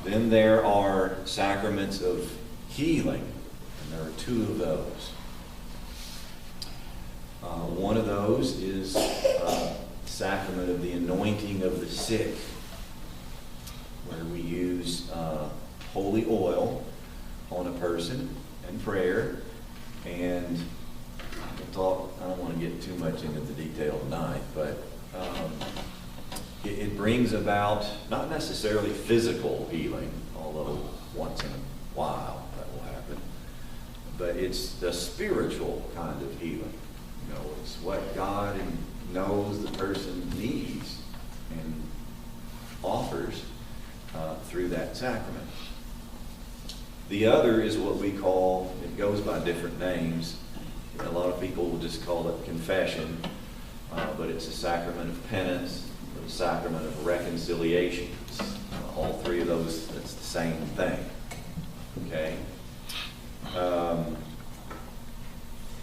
Then there are sacraments of healing, and there are two of those. One of those is sacrament of the anointing of the sick, where we use holy oil on a person and prayer. And I don't want to get too much into the detail tonight, but it brings about not necessarily physical healing, although once in a while that will happen, but it's a spiritual kind of healing. You know, it's what God knows the person needs and offers through that sacrament. The other is what we call, it goes by different names. A lot of people will just call it confession, but it's a sacrament of penance, or the sacrament of reconciliation. All three of those, it's the same thing. Okay?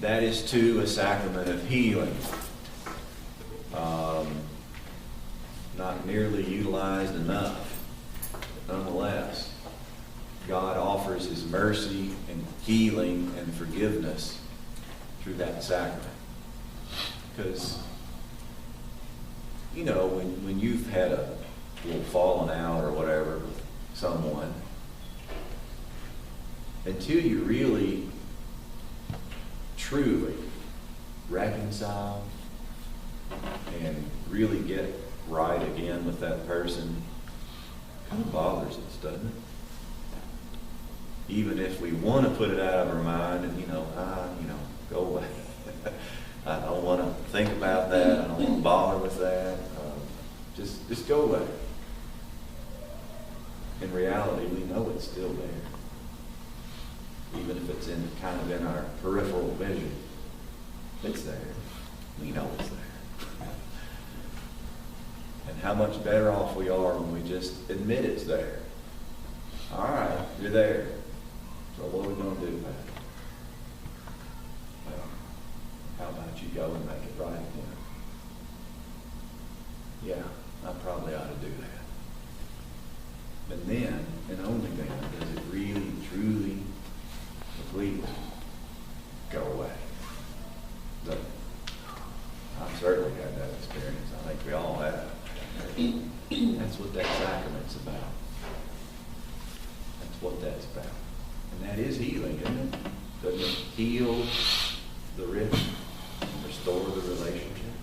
That is too a sacrament of healing. Not nearly utilized enough. Nonetheless, God offers His mercy and healing and forgiveness through that sacrament. Because, you know, when you've had a little falling out or whatever with someone, until you really, truly reconcile and really get right again with that person, it kind of bothers us, doesn't it? Even if we want to put it out of our mind and, go away. I don't want to think about that. I don't want to bother with that. Just go away. In reality, we know it's still there. Even if it's kind of in our peripheral vision. It's there. We know it's there. And how much better off we are when we just admit it's there. All right, you're there. So what are we going to do about it? Well, how about you go and make it right again? Yeah, I probably ought to do that. And then, and only then, does it really, truly, completely go away. So, I've certainly had that experience. I think we all have. That's what that sacrament's about. That's what that's about. And that is healing, isn't it? Doesn't it heal the rich, restore the relationship?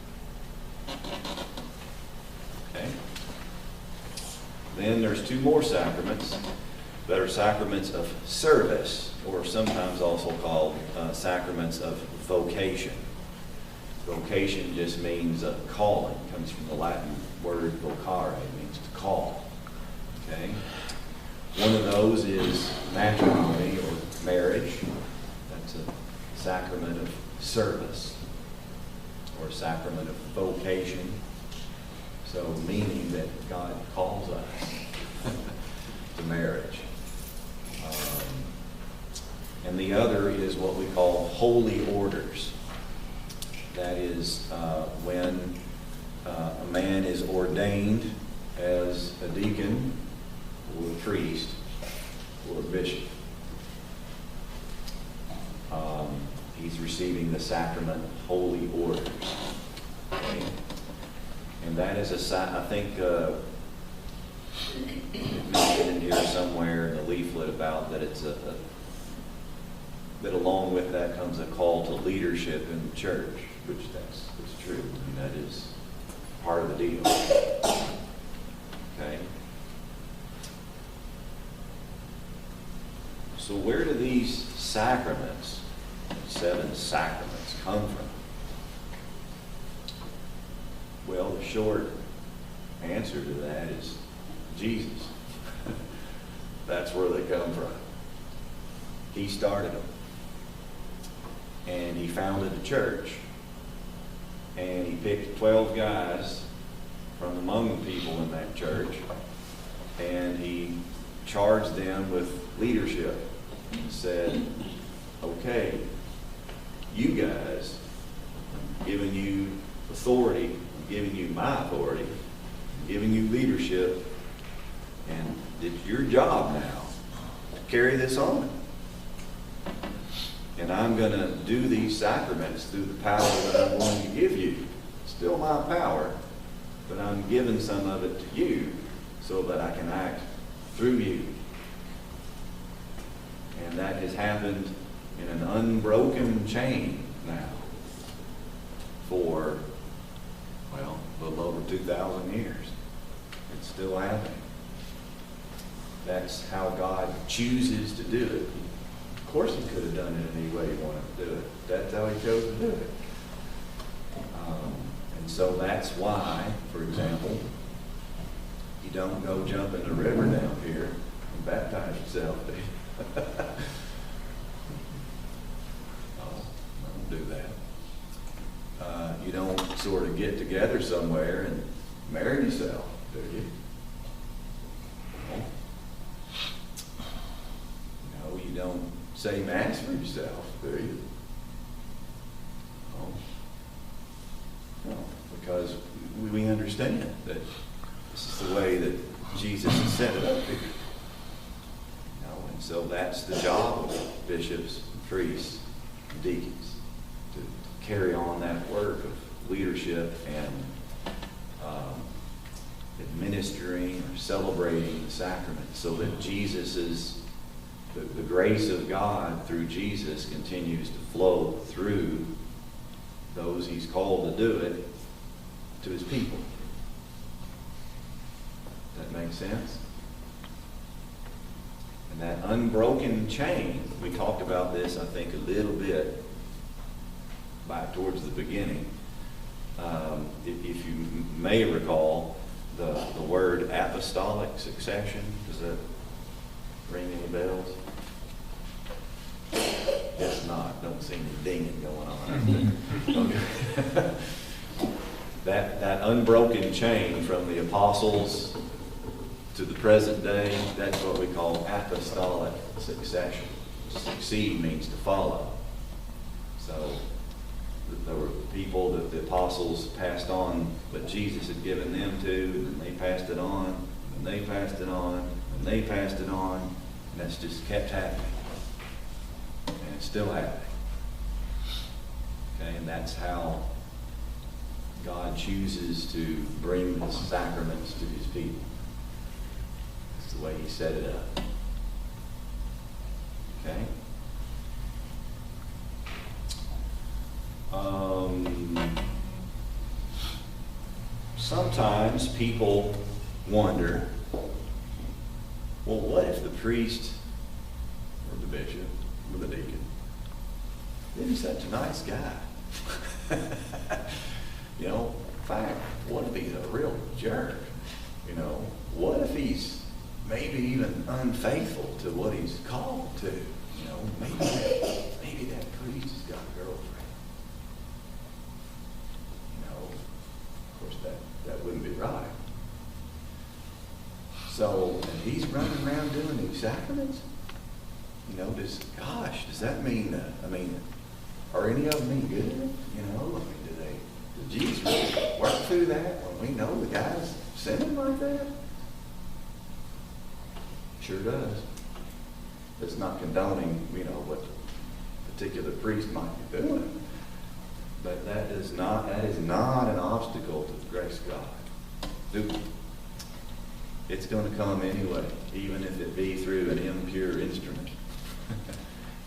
Okay. Then there's two more sacraments that are sacraments of service, or sometimes also called sacraments of vocation. Vocation just means a calling. It comes from the Latin word vocare, it means to call. Okay? One of those is matrimony or marriage. That's a sacrament of service or a sacrament of vocation. So meaning that God calls us to marriage. And the other is what we call holy orders. That is when a man is ordained as a deacon or a priest or a bishop. He's receiving the sacrament of holy orders. Okay? And that is I think it mentioned in here somewhere in the leaflet about that it's that along with that comes a call to leadership in the church, which that's true. I mean, that is part of the deal. Okay? So where do these sacraments, 7 sacraments, come from? Well, the short answer to that is Jesus. That's where they come from. He started them. And he founded a church. And he picked 12 guys from among the people in that church. And he charged them with leadership. He said, okay, you guys, I'm giving you authority, I'm giving you my authority, I'm giving you leadership, and it's your job now to carry this on. And I'm going to do these sacraments through the power that I'm going to give you. It's still my power, but I'm giving some of it to you so that I can act through you. And that has happened in an unbroken chain now for, well, a little over 2,000 years. It's still happening. That's how God chooses to do it. Of course he could have done it any way he wanted to do it. That's how he chose to do it. And so that's why, for example, you don't go jump in the river down here and baptize yourself. No, don't do that. You don't sort of get together somewhere and marry yourself, do you? No, you don't say mass for yourself, do you? No, because we understand that this is the way that Jesus has set it up here. And so that's the job of bishops, priests, and deacons, to carry on that work of leadership and administering or celebrating the sacraments, so that the grace of God through Jesus continues to flow through those he's called to do it to his people. Does that make sense? And that unbroken chain, we talked about this, I think, a little bit back towards the beginning. If you may recall the word apostolic succession, does that ring any bells? It's not. Don't see any dinging going on. Okay. That unbroken chain from the apostles to the present day, that's what we call apostolic succession. Succeed means to follow. So there were people that the apostles passed on what Jesus had given them to, and they passed it on, and they passed it on, and they passed it on, and that's just kept happening. And it's still happening. Okay, and that's how God chooses to bring the sacraments to his people. That's the way he set it up. Okay? Sometimes people wonder, well, what if the priest or the bishop or the deacon is such a nice guy? You know, in fact, what if he's a real jerk? You know, what if he's maybe even unfaithful to what he's called to? You know, maybe that priest has got a girlfriend. You know, of course that wouldn't be right. So, and he's running around doing these sacraments? You know, does that mean, are any of them any good? You know, did Jesus really work through that when we know the guy's sinning like that? Sure does. It's not condoning, what the particular priest might be doing. But that is not an obstacle to the grace of God. It's going to come anyway, even if it be through an impure instrument.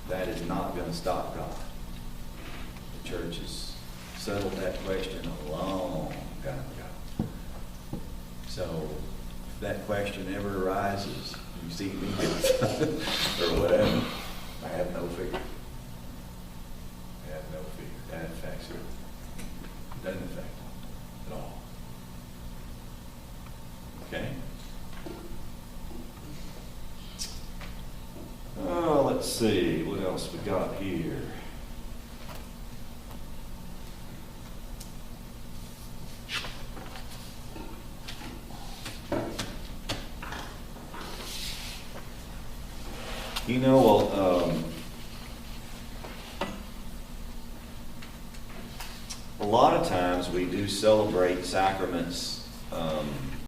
That is not going to stop God. The church has settled that question a long time ago. So if that question ever arises, you see me or whatever, I have no fear. I have no fear. That affects her. It doesn't affect her at all. Okay? Oh, let's see. What else we got here? A lot of times we do celebrate sacraments